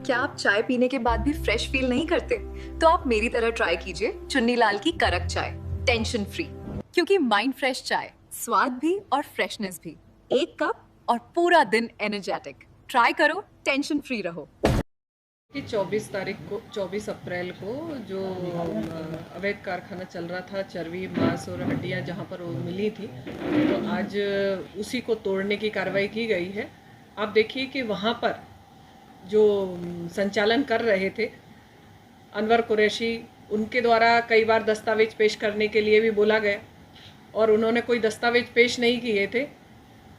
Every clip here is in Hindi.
क्या आप चाय पीने के बाद भी फ्रेश फील नहीं करते? तो आप मेरी तरह ट्राई कीजिए चुन्नी लाल की कड़क चाय, टेंशन फ्री। क्योंकि माइंड फ्रेश चाय, स्वाद भी और फ्रेशनेस भी, एक कप और पूरा दिन एनर्जेटिक। ट्राई करो, टेंशन फ्री रहो। कि 24 अप्रैल को जो अवैध कारखाना चल रहा था, चर्बी, मांस और हड्डियां जहां पर वो मिली थी, तो आज उसी को तोड़ने की कार्रवाई की गई है। आप देखिए कि वहां पर जो संचालन कर रहे थे अनवर कुरैशी, उनके द्वारा कई बार दस्तावेज पेश करने के लिए भी बोला गया और उन्होंने कोई दस्तावेज पेश नहीं किए थे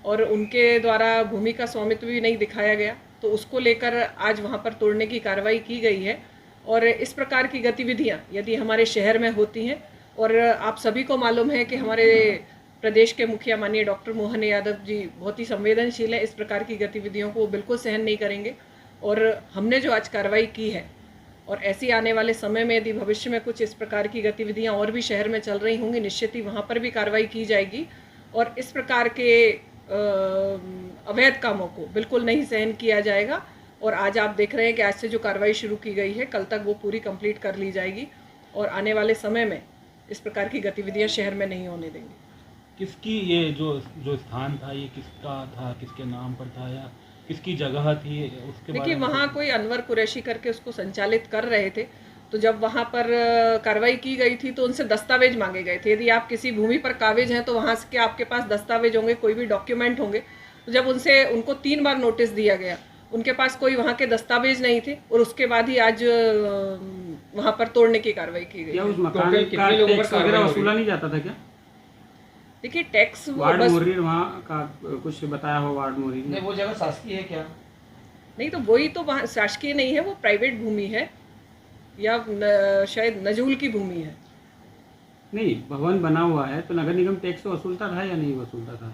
और उनके द्वारा भूमि का स्वामित्व भी नहीं दिखाया गया, तो उसको लेकर आज वहाँ पर तोड़ने की कार्रवाई की गई है। और इस प्रकार की गतिविधियाँ यदि हमारे शहर में होती हैं, और आप सभी को मालूम है कि हमारे प्रदेश के मुखिया माननीय डॉक्टर मोहन यादव जी बहुत ही संवेदनशील है, इस प्रकार की गतिविधियों को वो बिल्कुल सहन नहीं करेंगे। और हमने जो आज कार्रवाई की है, और ऐसी आने वाले समय में यदि भविष्य में कुछ इस प्रकार की गतिविधियां और भी शहर में चल रही होंगी, निश्चित ही वहाँ पर भी कार्रवाई की जाएगी और इस प्रकार के अवैध कामों को बिल्कुल नहीं सहन किया जाएगा। और आज आप देख रहे हैं कि आज से जो कार्रवाई शुरू की गई है, कल तक वो पूरी कंप्लीट कर ली जाएगी और आने वाले समय में इस प्रकार की गतिविधियां शहर में नहीं होने देंगे। किसकी ये जो स्थान था, ये किसका था, किसके नाम पर था या किसकी जगह थी, उसके देखिए, बारे में वहाँ कोई अनवर कुरैशी करके उसको संचालित कर रहे थे, तो जब वहाँ पर कार्रवाई की गई थी तो उनसे दस्तावेज मांगे गए थे। यदि आप किसी भूमि पर काबिज हैं तो वहाँ के आपके पास दस्तावेज होंगे, कोई भी डॉक्यूमेंट होंगे। तो जब उनको 3 बार नोटिस दिया गया, उनके पास कोई वहाँ के दस्तावेज नहीं थे और उसके बाद ही आज वहाँ पर तोड़ने की कार्रवाई की गई। क्या उस मकान का टैक्स वगैरह वसूला नहीं जाता था क्या? देखिए, टैक्स वार्ड मुहर्रिर वहाँ का कुछ बताया हो, वार्ड मुहर्रिर ने? नहीं, वो जगह शासकीय है क्या? नहीं, तो वही तो वहाँ शासकीय नहीं है, वो प्राइवेट भूमि है या शायद नजूल की भूमि है। नहीं, भवन बना हुआ है तो नगर निगम टैक्स वसूलता था या नहीं वसूलता था?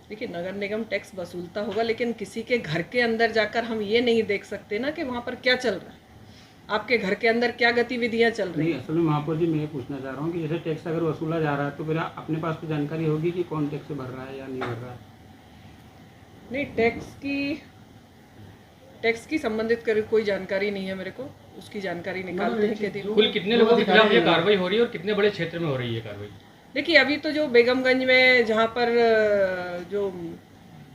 देखिए, नगर निगम टैक्स वसूलता होगा, लेकिन किसी के घर के अंदर जाकर हम ये नहीं देख सकते ना कि वहाँ पर क्या चल रहा है, आपके घर के अंदर क्या गतिविधियाँ चल रही नहीं, हैं। असल में महापौर जी, मैं ये पूछना चाह रहा हूँ कि जैसे टैक्स अगर वसूला जा रहा है तो फिर अपने पास तो जानकारी होगी कि कौन टैक्स भर रहा है या नहीं भर रहा है। नहीं, टैक्स की संबंधित कोई जानकारी नहीं है मेरे को, उसकी जानकारी निकालते हैं कि कुल कितने लोगों के खिलाफ ये कार्रवाई हो रही है और कितने बड़े क्षेत्र में हो रही है कार्रवाई? देखिए, अभी तो जो बेगमगंज में जहाँ पर जो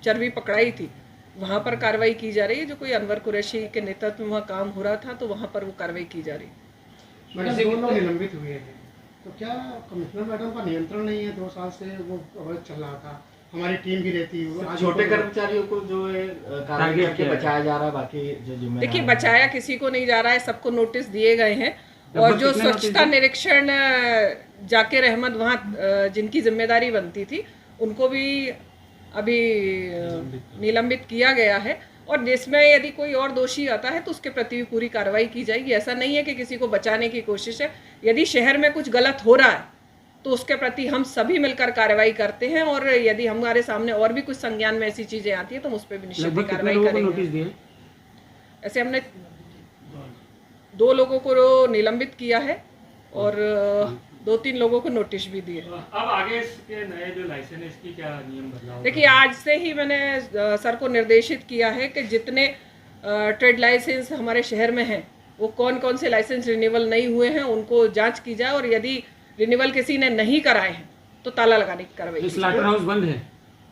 चर्बी पकड़ाई थी, वहाँ पर कार्रवाई की जा रही है। जो कोई अनवर कुरैशी के नेतृत्व में वहाँ काम हो रहा था, तो वहाँ पर वो कार्रवाई की जा रही है। मैडम, 2 लोग निलंबित हुए हैं, तो क्या कमिश्नर मैडम का नियंत्रण नहीं है? 2 साल से वो अवैध चल रहा था, हमारी टीम भी रहती है। छोटे कर्मचारियों को जो है कार्रवाई करके बचाया जा रहा है, बाकी जो जिम्मेदार देखिए, बचाया किसी को नहीं जा रहा है, सबको नोटिस दिए गए हैं। और जो स्वच्छता निरीक्षण जाकिर अहमद वहाँ जिनकी जिम्मेदारी बनती थी, उनको भी अभी निलंबित किया गया है। और जिसमें यदि कोई और दोषी आता है तो उसके प्रति भी पूरी कार्रवाई की जाएगी। ऐसा नहीं है कि किसी को बचाने की कोशिश है। यदि शहर में कुछ गलत हो रहा है तो उसके प्रति हम सभी मिलकर कार्रवाई करते हैं, और यदि हमारे सामने और भी कुछ संज्ञान में ऐसी चीजें आती है तो हम उस पर भी निश्चित कार्रवाई करेंगे। ऐसे हमने 2 लोगों को निलंबित किया है और 2-3 लोगों को नोटिस भी दिए। अब आगे इसके नए जो लाइसेंस है, इसकी क्या नियम बदलाव? देखिए, आज से ही मैंने सर को निर्देशित किया है कि जितने ट्रेड लाइसेंस हमारे शहर में हैं, वो कौन कौन से लाइसेंस रिन्यूअल नहीं हुए हैं उनको जांच की जाए, और यदि रिन्यूअल किसी ने नहीं कराए हैं तो ताला लगाने की कार्रवाई। स्लाटर हाउस बंद है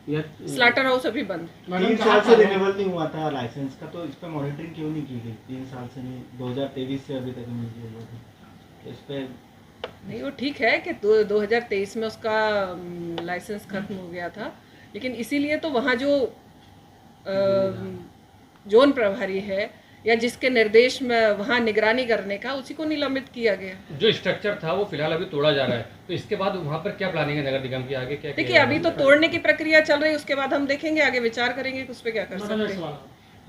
या? स्लाटर हाउस अभी बंद है। 3 साल से रिन्यूअल नहीं हुआ था लाइसेंस का, तो इस पर मॉनिटरिंग क्यों नहीं की गई? 3 साल से नहीं, 2023 से अभी तक नहीं हुआ था इस पर। नहीं, वो ठीक है कि 2023 में उसका लाइसेंस खत्म हो गया था, लेकिन इसीलिए तो वहाँ जो जोन प्रभारी है या जिसके निर्देश में वहाँ निगरानी करने का, उसी को निलंबित किया गया। जो स्ट्रक्चर था वो फिलहाल अभी तोड़ा जा रहा है, तो इसके बाद वहाँ पर क्या प्लानिंग है नगर निगम की आगे? क्या देखिए, अभी तो तोड़ने की प्रक्रिया चल रही है, उसके बाद हम देखेंगे, आगे विचार करेंगे कि उस पर क्या कर सकते हैं।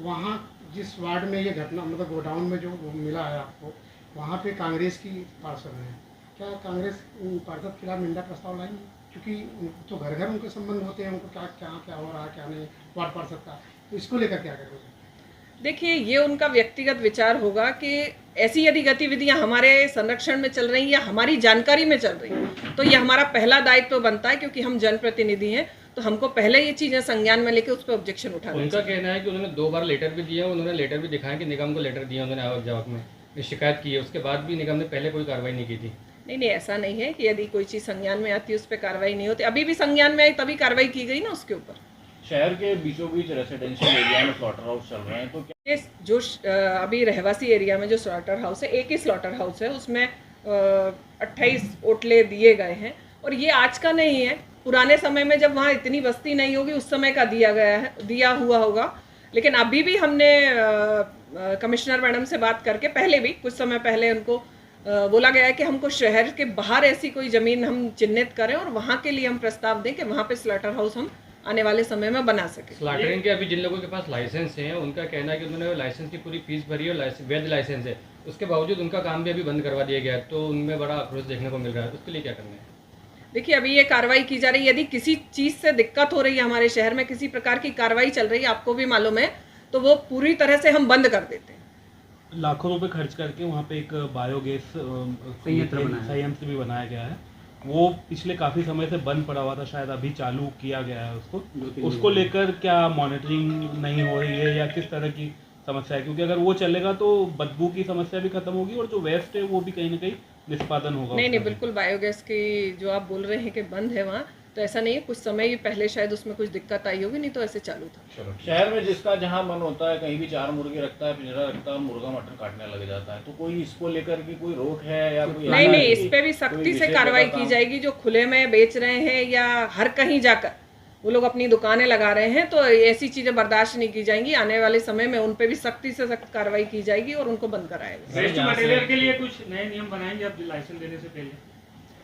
वहाँ जिस वार्ड में ये घटना, मतलब गोडाउन में जो मिला है आपको, वहाँ पे कांग्रेस की पार्षद है, क्या कांग्रेस पार्षद के खिलाफ निंदा प्रस्ताव लाएंगे? क्योंकि तो घर घर उनके संबंध होते हैं, उनको क्या हो रहा है, क्या नहीं, वार्ड पार्षद का, तो इसको लेकर क्या करेंगे? देखिए, ये उनका व्यक्तिगत विचार होगा कि ऐसी यदि गतिविधियां हमारे संरक्षण में चल रही हैं या हमारी जानकारी में चल रही हैं, तो ये हमारा पहला दायित्व बनता है, क्योंकि हम जनप्रतिनिधि हैं, तो हमको पहले ये चीज़ें संज्ञान में लेके उस पर ऑब्जेक्शन उठाना उनका कहना है कि उन्होंने 2 बार लेटर भी दिया, उन्होंने लेटर भी दिखाया कि निगम को लेटर दिया उन्होंने आवक जावक में शिकायत की है, उसके बाद भी निगम ने पहले कोई कार्रवाई नहीं की थी। नहीं, ऐसा नहीं है कि यदि कोई चीज़ संज्ञान में आती है उस पर कार्रवाई नहीं होती। अभी भी संज्ञान में आई तभी कार्रवाई की गई ना उसके ऊपर। शहर के बीचों बीच रेसिडेंशियल एरिया में स्लॉटर हाउस चल रहे हैं, तो क्या ये जो अभी रहवासी एरिया में जो स्लॉटर हाउस है, एक ही स्लॉटर हाउस है, उसमें 28 ओटले दिए गए हैं और ये आज का नहीं है। पुराने समय में जब वहाँ इतनी बस्ती नहीं होगी उस समय का दिया हुआ होगा। लेकिन अभी भी हमने कमिश्नर मैडम से बात करके पहले भी कुछ समय पहले उनको बोला गया है कि हमको शहर के बाहर ऐसी कोई ज़मीन हम चिन्हित करें और वहाँ के लिए हम प्रस्ताव दें कि वहाँ पे स्लॉटर हाउस हम आने वाले समय में बना सके। स्लॉटरिंग के अभी जिन लोगों के पास लाइसेंस हैं उनका कहना है कि उन्होंने लाइसेंस की पूरी फीस भरी है और वैध लाइसेंस है, उसके बावजूद उनका काम भी अभी बंद करवा दिया गया है, तो उनमें बड़ा आक्रोश देखने को मिल रहा है। उसके लिए क्या करना है? देखिए, अभी ये कार्रवाई की जा रही है। यदि किसी चीज़ से दिक्कत हो रही है हमारे शहर में, किसी प्रकार की कार्रवाई चल रही है, आपको भी मालूम है, तो वो पूरी तरह से हम बंद कर देते हैं। लाखों रुपए खर्च करके वहाँ पे एक बायोगैस संयंत्र भी बनाया गया है। वो पिछले काफ़ी समय से बंद पड़ा हुआ था, शायद अभी चालू किया गया है उसको लेकर क्या मॉनिटरिंग नहीं हो रही है या किस तरह की समस्या है? क्योंकि अगर वो चलेगा तो बदबू की समस्या भी खत्म होगी और जो वेस्ट है वो भी कहीं ना कहीं निष्पादन होगा। नहीं, बिल्कुल बायोगैस की जो आप बोल रहे हैं कि बंद है वहाँ, तो ऐसा नहीं है। कुछ समय पहले शायद उसमें कुछ दिक्कत आई होगी, नहीं तो ऐसे चालू था। शहर में जिसका जहाँ मन होता है कहीं भी 4 मुर्गे रखता है, पिंजरा रखता है, मुर्गा मटन काटने लग जाता है, तो कोई इसको लेकर के कोई रोक है या कोई? नहीं, इस पे भी सख्ती से कार्रवाई की जाएगी। जो खुले में बेच रहे हैं या हर कहीं जाकर वो लोग अपनी दुकानें लगा रहे हैं, तो ऐसी चीज़ें बर्दाश्त नहीं की जाएंगी। आने वाले समय में उन पे भी सख्ती से सख्त कार्रवाई की जाएगी और उनको बंद कराएगा। वेस्ट मटेरियल के लिए कुछ नए नियम बनाएंगे आप लाइसेंस देने से पहले?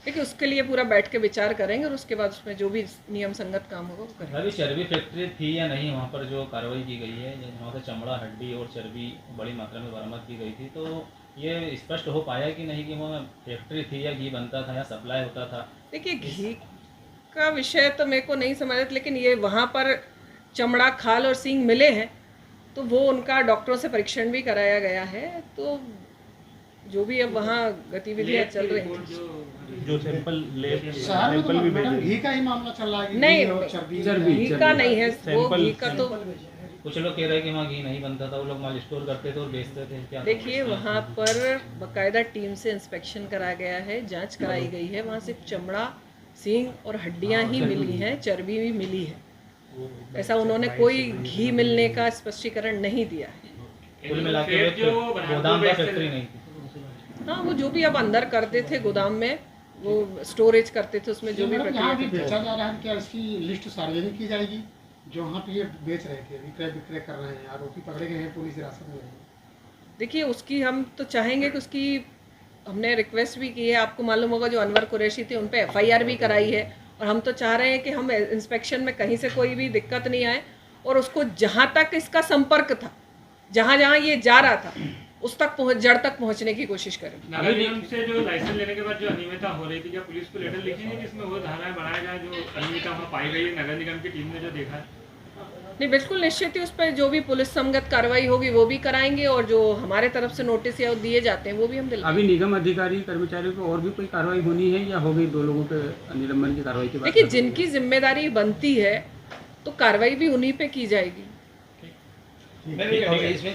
देखिए, उसके लिए पूरा बैठ के विचार करेंगे और उसके बाद उसमें जो भी नियम संगत काम होगा वो करेंगे। अभी चर्बी फैक्ट्री थी या नहीं वहाँ पर जो कार्रवाई की गई है, वहाँ से चमड़ा, हड्डी और चर्बी बड़ी मात्रा में बरामद की गई थी, तो ये स्पष्ट हो पाया कि नहीं कि वहाँ फैक्ट्री थी या घी बनता था या सप्लाई होता था? देखिए, घी का विषय तो मेरे को नहीं समझ, लेकिन ये वहाँ पर चमड़ा, खाल और सींग मिले हैं, तो वो उनका डॉक्टरों से परीक्षण भी कराया गया है। तो जो भी अब वहाँ गतिविधियाँ चल रही हैं, जो सैंपल सैंपल भी घी का ही मामला चल रहा है। नहीं, घी का नहीं है वो, घी का तो कुछ लोग कह रहे हैं कि वहाँ घी नहीं बनता था, वो लोग माल स्टोर करते थे और बेचते थे। क्या देखिए, वहाँ पर बाकायदा टीम से इंस्पेक्शन करा गया है, जांच कराई गई है। वहाँ सिर्फ चमड़ा, सींग और हड्डियाँ ही मिली हैं, चर्बी भी मिली है। ऐसा उन्होंने कोई घी मिलने का स्पष्टीकरण नहीं दिया है। कुल मिला के गोदाम का फैक्ट्री नहीं थी। हाँ, वो जो भी अब अंदर करते थे गोदाम में, वो स्टोरेज करते थे, उसमें जो भी यहाँ भी बेचा जा रहा है, क्या इसकी लिस्ट सार्वजनिक की जाएगी? जो वहाँ पे ये बेच रहे थे, विक्रय कर रहे हैं, आरोपी पकड़े गए हैं, पुलिस हिरासत में है। देखिए, उसकी हम तो चाहेंगे कि उसकी हमने रिक्वेस्ट भी की है। आपको मालूम होगा जो अनवर कुरैशी थे उन पे FIR भी कराई है और हम तो चाह रहे हैं कि हम इंस्पेक्शन में कहीं से कोई भी दिक्कत नहीं आए और उसको जहाँ तक इसका संपर्क था, जहाँ जहाँ ये जा रहा था, उस तक जड़ तक पहुँचने की कोशिश करें। नगर निगम से जो लाइसेंस लेने के बाद जो अनियमितता हो रही थी, क्या पुलिस को लेटर लिखेंगे जिसमें वो धाराएं बढ़ाया जाए जो अनियमितता वहाँ पाई गई है नगर निगम की टीम ने जो देखा है? नहीं, बिल्कुल निश्चित ही उस पर जो भी पुलिस संगत कार्रवाई होगी वो भी कराएंगे और जो हमारे तरफ से नोटिस या दिए जाते हैं वो भी हम दिलवाएंगे। अभी निगम अधिकारी कर्मचारियों को और भी कोई कार्रवाई होनी है या हो गई 2 लोगों के निलंबन की कार्रवाई के बाद? देखिए, जिनकी जिम्मेदारी बनती है तो कार्रवाई भी उन्हीं पे की जाएगी। इसमें